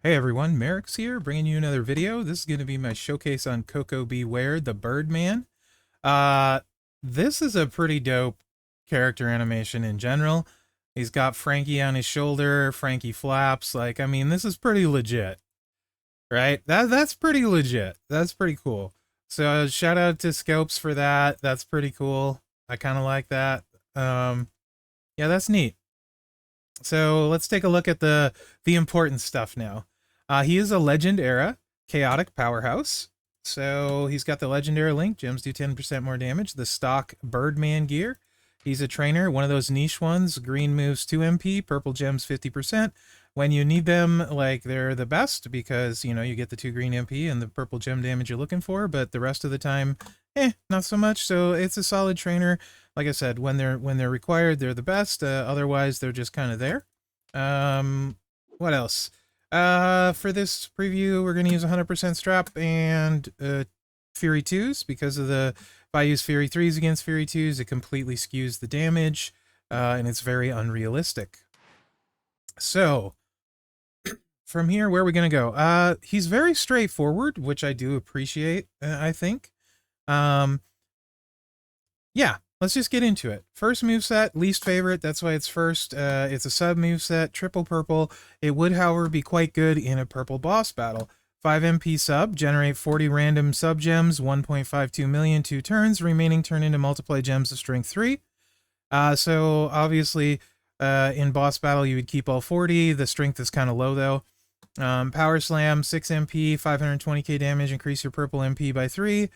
Hey everyone, Mherex here, bringing you another video. This is going to be my showcase on Koko Ware, the Birdman. Uh, this is a pretty dope character animation in general. He's got Frankie on his shoulder, Frankie flaps. Like, I mean, this is pretty legit, right? That's pretty legit. That's pretty cool. So shout out to Scopes for that. That's pretty cool. I kind of like that. Yeah, that's neat. So let's take a look at the important stuff now. He is a Legend Era Chaotic Powerhouse. So he's got the Legend Era link. Gems do 10% more damage. The stock Birdman gear. He's a trainer, one of those niche ones. Green moves 2 MP, purple gems 50%. When you need them, like, they're the best because, you know, you get the 2 green MP and the purple gem damage you're looking for, but the rest of the time, not so much. So it's a solid trainer. Like I said, when they're required, they're the best. Otherwise, they're just kind of there. What else? For this preview, we're going to use 100% strap and Fury 2s because of the... If I use Fury 3s against Fury 2s, it completely skews the damage, and it's very unrealistic. So, from here, where are we going to go? He's very straightforward, which I do appreciate, I think. Yeah, let's just get into it. First moveset, least favorite, that's why it's first. It's a sub moveset, triple purple. It would, however, be quite good in a purple boss battle. 5 MP sub, generate 40 random sub gems, 1.52 million, 2 turns, remaining turn into multiply gems of strength 3. So obviously, in boss battle, you would keep all 40. The strength is kind of low though. Power Slam, 6 MP, 520k damage, increase your purple MP by 3.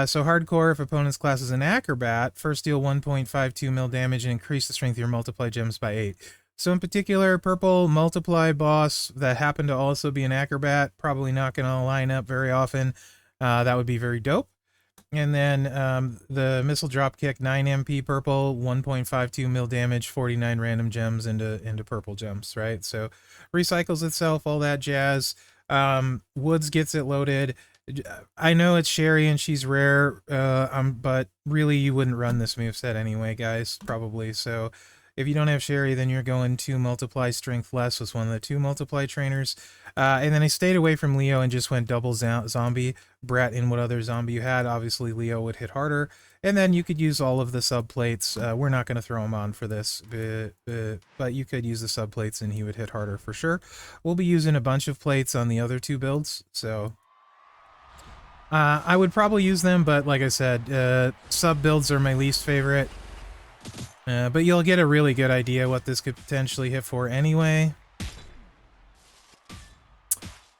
So hardcore, if opponent's class is an acrobat, first deal 1.52 mil damage and increase the strength of your multiply gems by 8. So in particular, purple multiply boss that happened to also be an acrobat, probably not going to line up very often. That would be very dope. And then the missile drop kick, 9 MP purple, 1.52 mil damage, 49 random gems into purple gems, right? So recycles itself, all that jazz. Woods gets it loaded. I know it's Sherry and she's rare, but really you wouldn't run this moveset anyway, guys, probably. So if you don't have Sherry, then you're going 2 multiply strength less with one of the 2 multiply trainers. And then I stayed away from Leo and just went double zombie. Brett in what other zombie you had. Obviously, Leo would hit harder. And then you could use all of the subplates. We're not going to throw him on for this, but you could use the subplates and he would hit harder for sure. We'll be using a bunch of plates on the other 2 builds, so... I would probably use them, but like I said, sub builds are my least favorite. But you'll get a really good idea what this could potentially hit for anyway.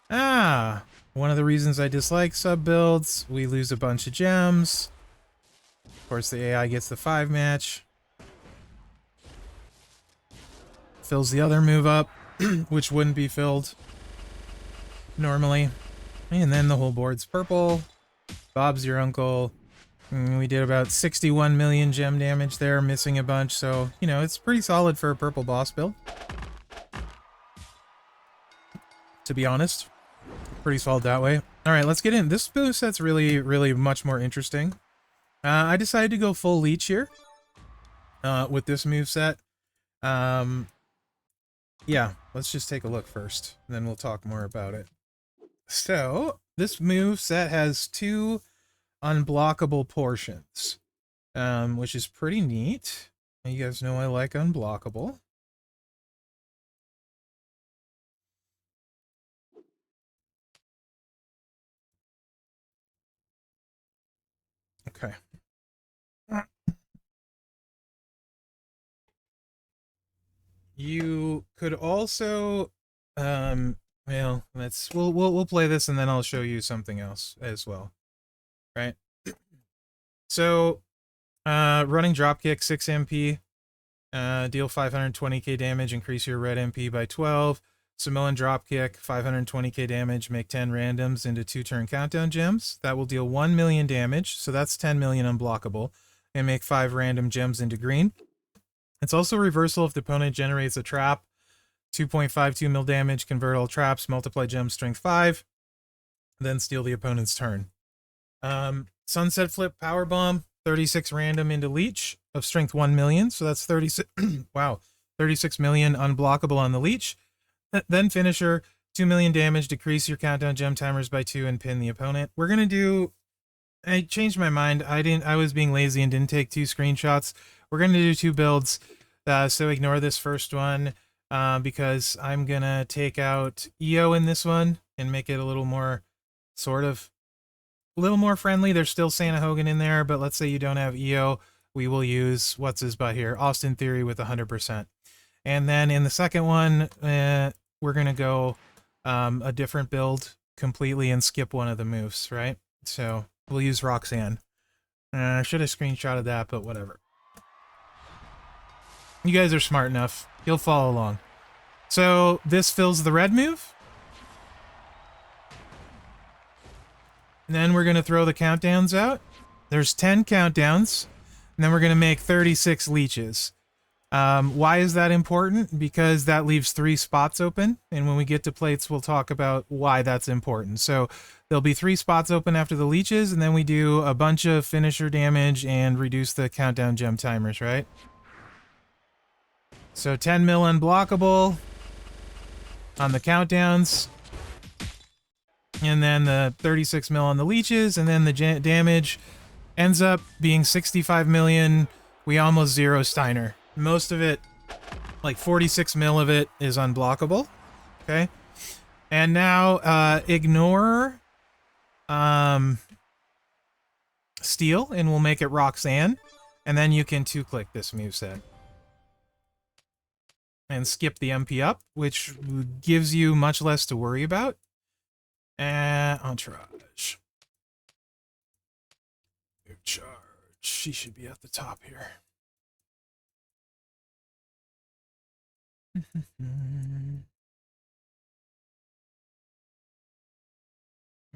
One of the reasons I dislike sub builds, we lose a bunch of gems. Of course, the AI gets the 5 match. Fills the other move up, which wouldn't be filled normally. And then the whole board's purple. Bob's your uncle. We did about 61 million gem damage there, missing a bunch, so, you know, it's pretty solid for a purple boss build. To be honest. Pretty solid that way. Alright, let's get in. This moveset's really, really much more interesting. I decided to go full Leech here. With this moveset. Yeah, let's just take a look first, then we'll talk more about it. So, this moveset has 2 unblockable portions, which is pretty neat. You guys know I like unblockable. Okay. You could also, well, we'll play this and then I'll show you something else as well, right? So, running dropkick, 6 MP, deal 520k damage, increase your red MP by 12. Samoan dropkick, 520k damage, make 10 randoms into 2-turn countdown gems. That will deal 1 million damage, so that's 10 million unblockable, and make 5 random gems into green. It's also reversal if the opponent generates a trap, 2.52 mil damage, convert all traps, multiply gems strength 5, then steal the opponent's turn. Sunset flip power bomb, 36 random into Leech of strength 1 million, so that's 36 wow, 36 million unblockable on the Leech. Then finisher, 2 million damage, decrease your countdown gem timers by 2, and pin the opponent. We're gonna do. I changed my mind. I was being lazy and didn't take 2 screenshots. We're gonna do 2 builds, so ignore this first one because I'm gonna take out EO in this one and make it a little more, sort of, a little more friendly. There's still Santa Hogan in there, but let's say you don't have EO, we will use what's his butt here, Austin Theory with 100%. And then in the second one, we're gonna go a different build completely and skip one of the moves, right? So we'll use Roxanne. I should have screenshotted that, but whatever. You guys are smart enough. You'll follow along. So this fills the red move. And then we're going to throw the countdowns out. There's 10 countdowns. And then we're going to make 36 leeches. Why is that important? Because that leaves 3 spots open. And when we get to plates, we'll talk about why that's important. So there'll be 3 spots open after the leeches. And then we do a bunch of finisher damage and reduce the countdown gem timers, right? So 10 mil unblockable on the countdowns. And then the 36 mil on the leeches. And then the damage ends up being 65 million. We almost zero Steiner. Most of it, like 46 mil of it, is unblockable. Okay. And now ignore Steel, and we'll make it Roxanne. And then you can 2-click this moveset. And skip the MP up, which gives you much less to worry about. And Entourage. Charge. She should be at the top here.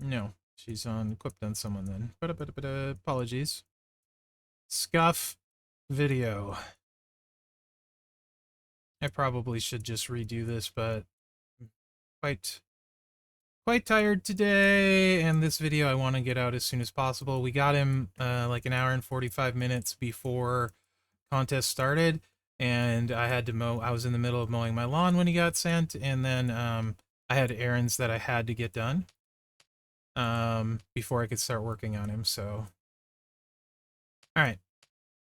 No, she's on equipped on someone then. Apologies. Scuff video. I probably should just redo this, but I'm quite tired today, and this video I want to get out as soon as possible. We got him like an hour and 45 minutes before contest started, and I had to mow. I was in the middle of mowing my lawn when he got sent, and then I had errands that I had to get done before I could start working on him. So, all right.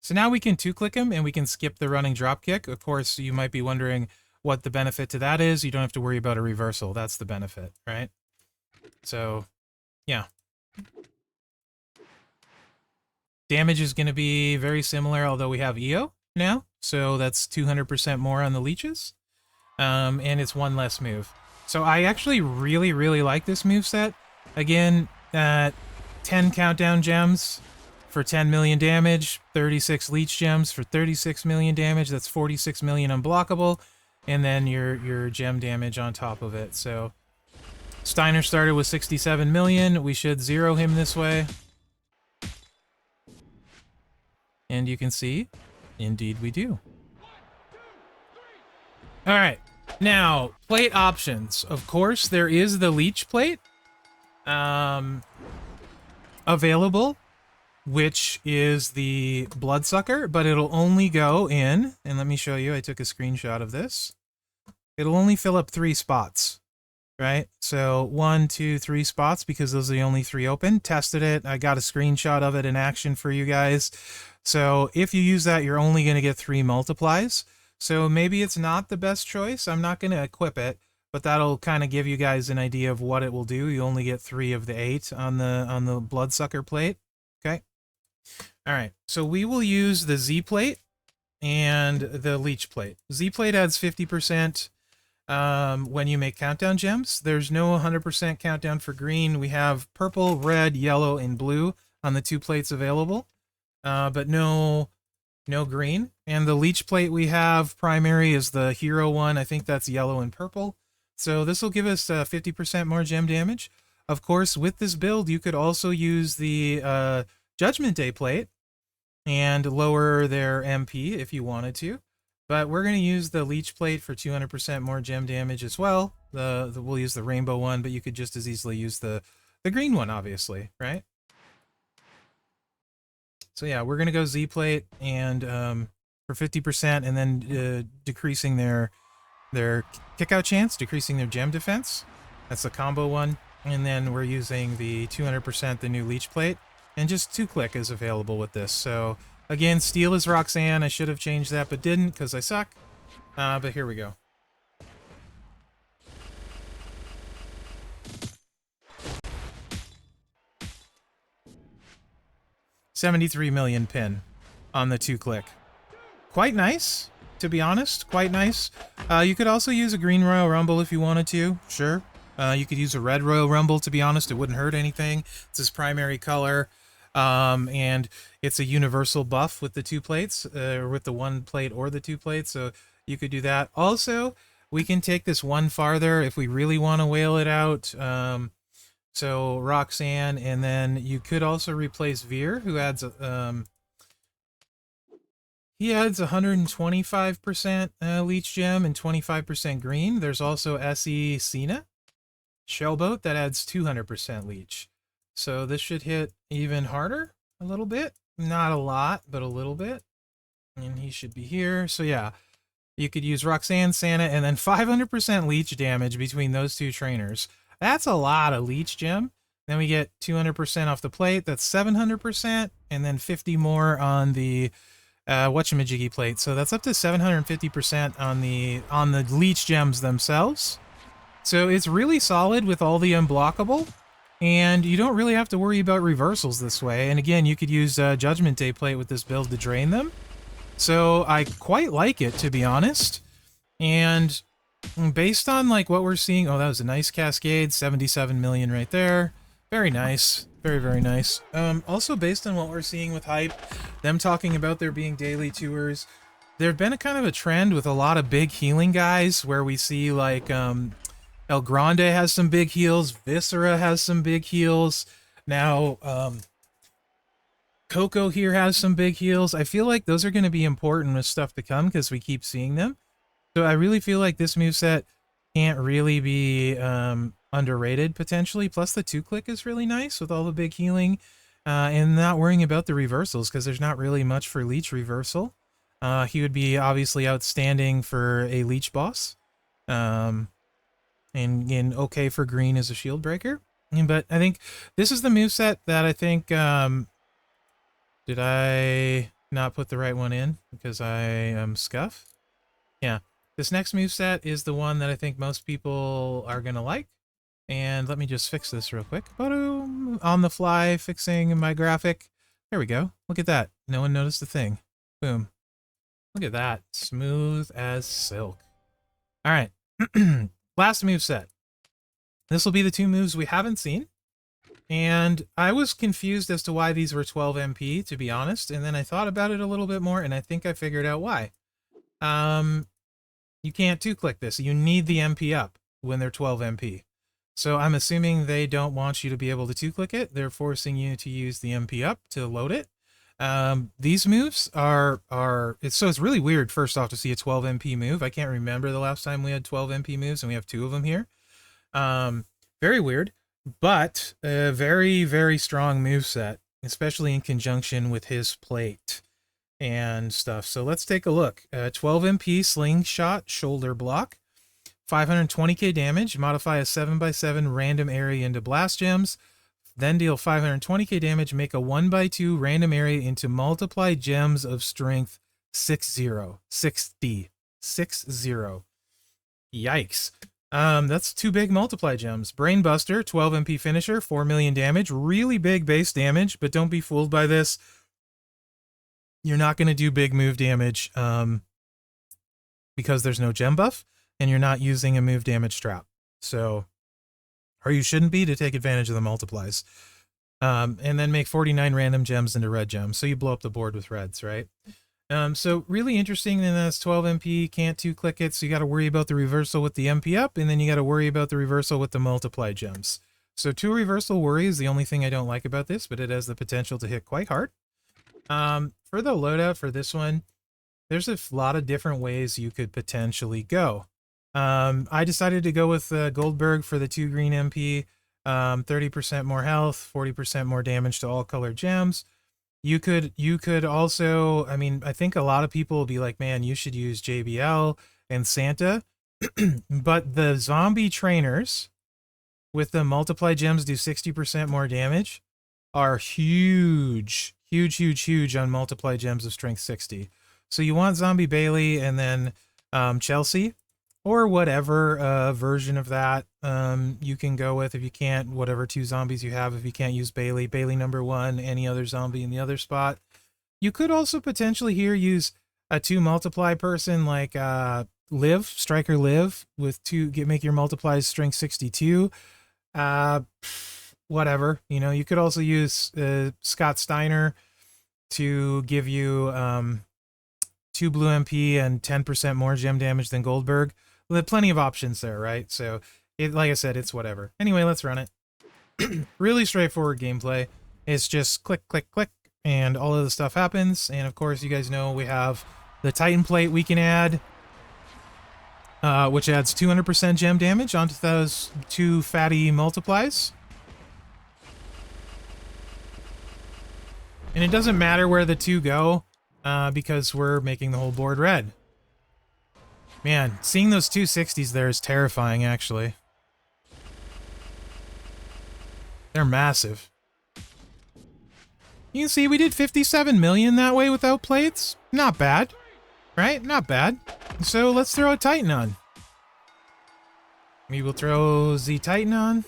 So now we can 2-click him, and we can skip the running dropkick. Of course, you might be wondering what the benefit to that is. You don't have to worry about a reversal. That's the benefit, right? So, yeah. Damage is going to be very similar, although we have EO now. So that's 200% more on the leeches. And it's 1 less move. So I actually really, really like this moveset. Again, 10 countdown gems for 10 million damage, 36 leech gems for 36 million damage. That's 46 million unblockable, and then your gem damage on top of it. So Steiner started with 67 million. We should zero him this way. And you can see, indeed we do. All right, now plate options. Of course, there is the leech plate available, which is the bloodsucker, but it'll only go in, and let me show you, I took a screenshot of this. It'll only fill up 3 spots, right? So 1, 2, 3 spots, because those are the only 3 open. Tested it. I got a screenshot of it in action for you guys. So if you use that, you're only going to get 3 multiplies. So maybe it's not the best choice. I'm not going to equip it, but that'll kind of give you guys an idea of what it will do. You only get 3 of the 8 on the bloodsucker plate. Okay. All right, so we will use the Z plate and the leech plate. Z plate adds 50% when you make countdown gems. There's no 100% countdown for green. We have purple, red, yellow, and blue on the 2 plates available, but no green. And the leech plate we have primary is the hero one. I think that's yellow and purple. So this will give us 50% more gem damage. Of course, with this build, you could also use the Judgment Day plate and lower their MP if you wanted to. But we're going to use the leech plate for 200% more gem damage as well. We'll use the rainbow one, but you could just as easily use the green one, obviously, right? So yeah, we're going to go Z plate and for 50% and then decreasing their their kick-out chance, decreasing their gem defense. That's the combo one. And then we're using the 200%, the new Leech plate. And just 2-click is available with this. So, again, steel is Roxanne. I should have changed that, but didn't because I suck. But here we go. $73 million pin on the 2-click. Quite nice, to be honest. Quite nice. You could also use a green Royal Rumble if you wanted to. Sure. You could use a red Royal Rumble, to be honest. It wouldn't hurt anything. It's his primary color. And it's a universal buff with the 2 plates, or with the 1 plate or the 2 plates. So you could do that. Also, we can take this one farther if we really want to whale it out. So Roxanne, and then you could also replace Veer, who adds he adds 125% Leech Gem and 25% green. There's also SE Cena Shellboat that adds 200% Leech. So this should hit even harder a little bit. Not a lot, but a little bit. And he should be here. So yeah, you could use Roxanne, Santa, and then 500% Leech damage between those 2 trainers. That's a lot of Leech Gem. Then we get 200% off the plate. That's 700%. And then 50 more on the whatchamajiggy plate. So that's up to 750% on the Leech Gems themselves. So it's really solid with all the unblockable. And you don't really have to worry about reversals this way. And again, you could use Judgment Day plate with this build to drain them. So I quite like it, to be honest. And based on like what we're seeing, oh, that was a nice cascade, 77 million right there. Very nice. Very, very nice. Also based on what we're seeing with hype, them talking about there being daily tours, there've been a kind of a trend with a lot of big healing guys where we see like El Grande has some big heals, Viscera has some big heals. Now Koko here has some big heals. I feel like those are going to be important with stuff to come because we keep seeing them. So I really feel like this moveset can't really be underrated, potentially. Plus the 2-click is really nice with all the big healing. And not worrying about the reversals because there's not really much for Leech reversal. He would be obviously outstanding for a Leech boss. And okay for green as a shield breaker. But I think this is the moveset that I think... did I not put the right one in because I am scuff? Yeah. This next moveset is the one that I think most people are going to like. And let me just fix this real quick. Boom! On the fly, fixing my graphic. There we go. Look at that. No one noticed a thing. Boom. Look at that. Smooth as silk. All right. Last moveset. This will be the 2 moves we haven't seen. And I was confused as to why these were 12 MP, to be honest. And then I thought about it a little bit more, and I think I figured out why. You can't 2-click this. You need the MP up when they're 12 MP. So I'm assuming they don't want you to be able to 2-click it. They're forcing you to use the MP up to load it. These moves are it's really weird, first off, to see a 12 MP move. I can't remember the last time we had 12 MP moves, and we have 2 of them here. Very weird. But a very, very strong moveset, especially in conjunction with his plate and stuff. So let's take a look. 12 MP slingshot shoulder block, 520k damage, modify a 7x7 random area into blast gems, then deal 520k damage, make a 1x2 random area into multiply gems of strength 60. Yikes. That's 2 big multiply gems. Brainbuster, 12 MP finisher, 4 million damage. Really big base damage, but don't be fooled by this. You're not going to do big move damage because there's no gem buff, and you're not using a move damage trap. So, or you shouldn't be to take advantage of the multiplies. And then make 49 random gems into red gems. So you blow up the board with reds, right? So really interesting, and that's 12 MP, can't 2-click it, so you got to worry about the reversal with the MP up, and then you got to worry about the reversal with the multiply gems. So 2 reversal worry is the only thing I don't like about this, but it has the potential to hit quite hard. For the loadout for this one, there's a lot of different ways you could potentially go. I decided to go with Goldberg for the 2 green MP, 30% more health, 40% more damage to all colored gems. You could also, I mean, I think a lot of people will be like, man, you should use JBL and Santa But the zombie trainers with the multiply gems do 60% more damage are huge, huge, huge, huge on multiply gems of strength 60. So you want Zombie Bailey and then Chelsea, or whatever version of that you can go with. If you can't, whatever 2 zombies you have. If you can't use Bailey, Bailey number 1, any other zombie in the other spot. You could also potentially here use a 2 multiply person like Liv, Striker Liv, with 2, make your multiplies strength 62. Whatever, you know. You could also use Scott Steiner to give you 2 blue MP and 10% more gem damage than Goldberg. Well, plenty of options there, right? So, like I said, it's whatever. Anyway, let's run it. Really straightforward gameplay. It's just click, click, click, and all of the stuff happens. And of course, you guys know we have the Titan plate we can add, which adds 200% gem damage onto those 2 fatty multiplies. And it doesn't matter where the 2 go, because we're making the whole board red. Man, seeing those 260s there is terrifying, actually. They're massive. You can see we did 57 million that way without plates. Not bad, right? Not bad. So let's throw a Titan on. We will throw the Titan on.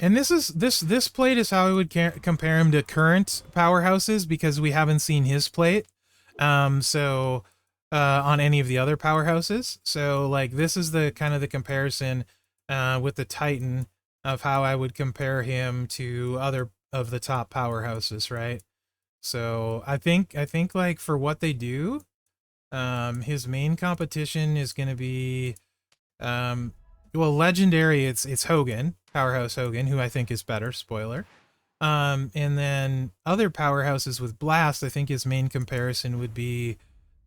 And this plate is how I would compare him to current powerhouses, because we haven't seen his plate. On any of the other powerhouses. So like this is the kind of the comparison with the Titan of how I would compare him to other of the top powerhouses, right? So I think like for what they do, his main competition is going to be well, legendary, it's Hogan, Powerhouse Hogan, who I think is better, spoiler. And then other powerhouses with Blast, I think his main comparison would be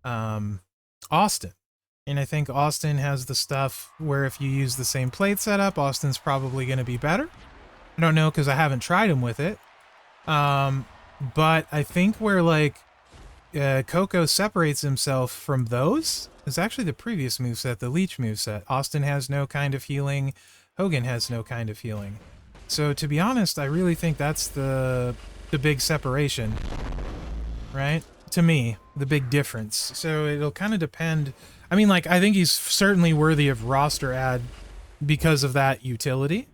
Austin. And I think Austin has the stuff where if you use the same plate setup, Austin's probably going to be better. I don't know because I haven't tried him with it. But I think where like Koko separates himself from those is actually the previous moveset, the Leech moveset. Austin has no kind of healing. Hogan has no kind of healing. So to be honest, I really think that's the big separation, right? To me, the big difference. So it'll kind of depend. I mean, like, I think he's certainly worthy of roster add because of that utility.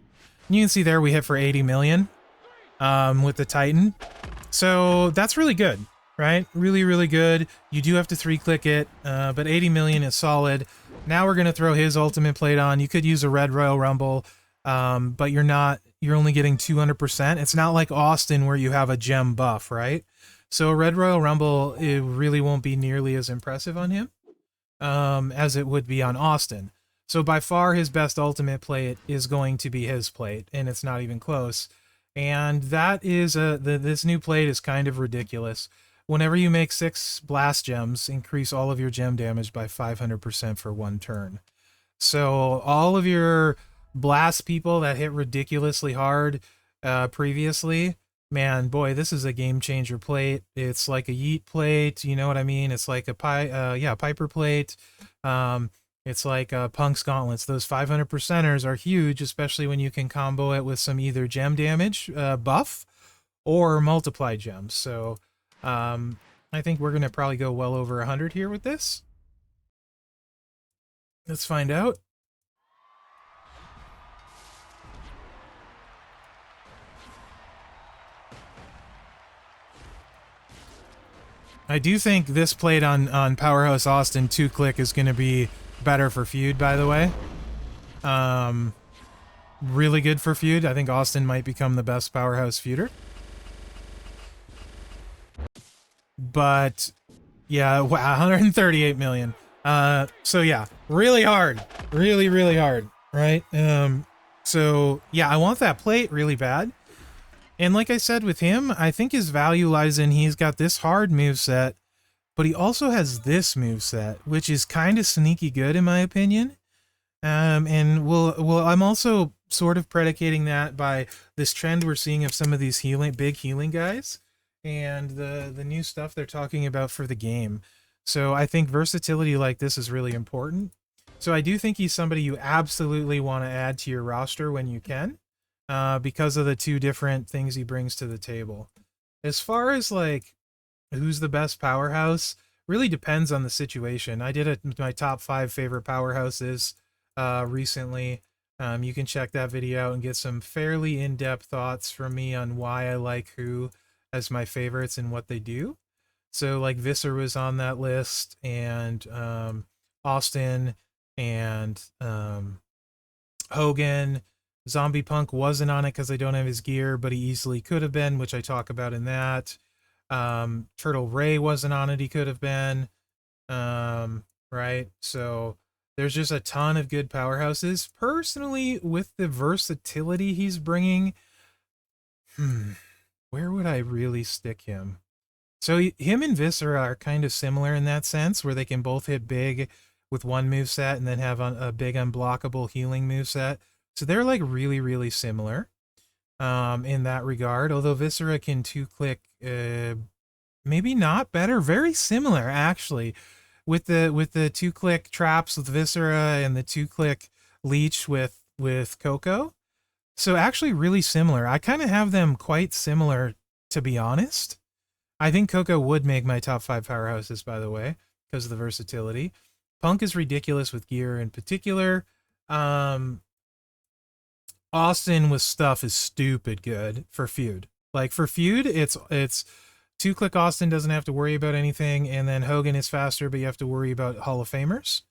And you can see there we hit for 80 million with the Titan. So that's really good, right? Really, really good. You do have to 3-click it, but 80 million is solid. Now we're going to throw his ultimate plate on. You could use a Red Royal Rumble, but you're only getting 200%. It's not like Austin where you have a gem buff, right? So a Red Royal Rumble, it really won't be nearly as impressive on him as it would be on Austin. So by far his best ultimate plate is going to be his plate, and it's not even close. And that is this new plate is kind of ridiculous. Whenever you make 6 blast gems, increase all of your gem damage by 500% for 1 turn. So all of your blast people that hit ridiculously hard previously, man, boy, this is a game changer plate. It's like a yeet plate, you know what I mean? It's like a Piper plate. It's like Punk's gauntlets. Those 500%ers are huge, especially when you can combo it with some either gem damage buff or multiply gems. So I think we're gonna probably go well over 100 here with this. Let's find out. I do think this plate on Powerhouse Austin 2-click is going to be better for feud, by the way. Really good for feud. I think Austin might become the best Powerhouse feuder. But yeah, 138 million. So yeah, really hard. Really, really hard, right? So yeah, I want that plate really bad. And like I said with him, I think his value lies in he's got this hard moveset, but he also has this moveset, which is kind of sneaky good in my opinion. And I'm also sort of predicating that by this trend we're seeing of some of these big healing guys. and the new stuff they're talking about for the game. So I think versatility like this is really important. So I do think he's somebody you absolutely want to add to your roster when you can, because of the two different things he brings to the table. As far as like who's the best powerhouse, really depends on the situation. I did my top 5 favorite powerhouses recently. You can check that video out and get some fairly in-depth thoughts from me on why I like who as my favorites and what they do. So like Visser was on that list, and Austin, and Hogan. Zombie Punk wasn't on it because I don't have his gear, but he easily could have been, which I talk about in that. Turtle Ray wasn't on it, he could have been. Right? So there's just a ton of good powerhouses. Personally, with the versatility he's bringing, where would I really stick him? So him and Viscera are kind of similar in that sense, where they can both hit big with one moveset and then have a big unblockable healing moveset. So they're like really, really similar in that regard. Although Viscera can two-click, maybe not better, very similar actually, with the two-click traps with Viscera and the two-click Leech with Koko. So actually really similar. I kind of have them quite similar, to be honest. I think Koko would make my top 5 powerhouses, by the way, because of the versatility. Punk is ridiculous with gear in particular. Austin with stuff is stupid good for feud. Like for feud, it's two-click Austin doesn't have to worry about anything, and then Hogan is faster, but you have to worry about Hall of Famers.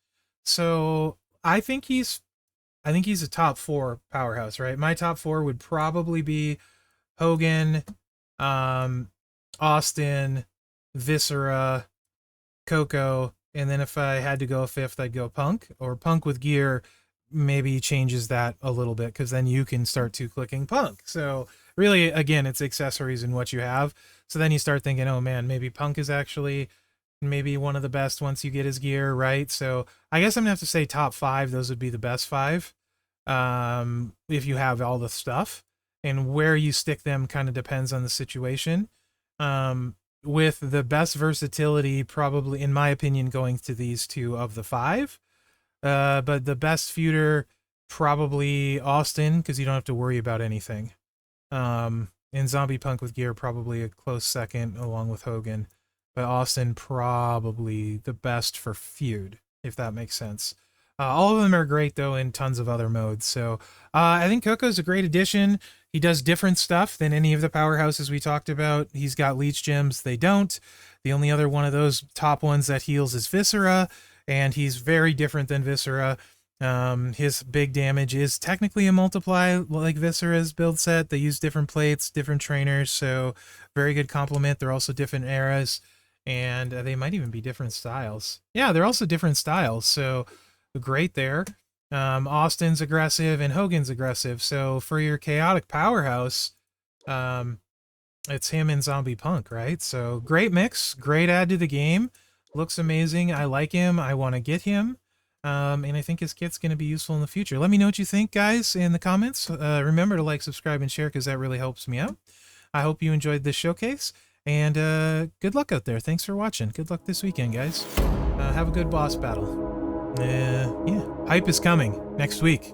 So I think he's a top 4 powerhouse, right? My top 4 would probably be Hogan, Austin, Viscera, Koko, and then if I had to go a fifth, I'd go Punk. Or Punk with gear maybe changes that a little bit, because then you can start two-clicking Punk. So really, again, it's accessories and what you have. So then you start thinking, oh man, maybe Punk is actually maybe one of the best once you get his gear, right? So I guess I'm gonna have to say top 5. Those would be the best 5, if you have all the stuff. And where you stick them kind of depends on the situation. With the best versatility, probably, in my opinion, going to these 2 of the 5. But the best feuder, probably Austin, because you don't have to worry about anything. And Zombie Punk with gear, probably a close second, along with Hogan. But Austin, probably the best for feud, if that makes sense. All of them are great, though, in tons of other modes. So I think Koko's a great addition. He does different stuff than any of the powerhouses we talked about. He's got Leech gems. They don't. The only other one of those top ones that heals is Viscera, and he's very different than Viscera. His big damage is technically a multiply like Viscera's build set. They use different plates, different trainers, so very good complement. They're also different eras, and they might even be different styles. Yeah, they're also different styles, so great there. Austin's aggressive and Hogan's aggressive, so for your chaotic powerhouse, it's him and Zombie Punk, right? So great mix, great add to the game. Looks amazing. I like him. I want to get him. And I think his kit's going to be useful in the future. Let me know what you think, guys, in the comments. Remember to like, subscribe, and share, because that really helps me out. I hope you enjoyed this showcase, and good luck out there. Thanks for watching. Good luck this weekend, guys. Have a good boss battle. Yeah, hype is coming next week.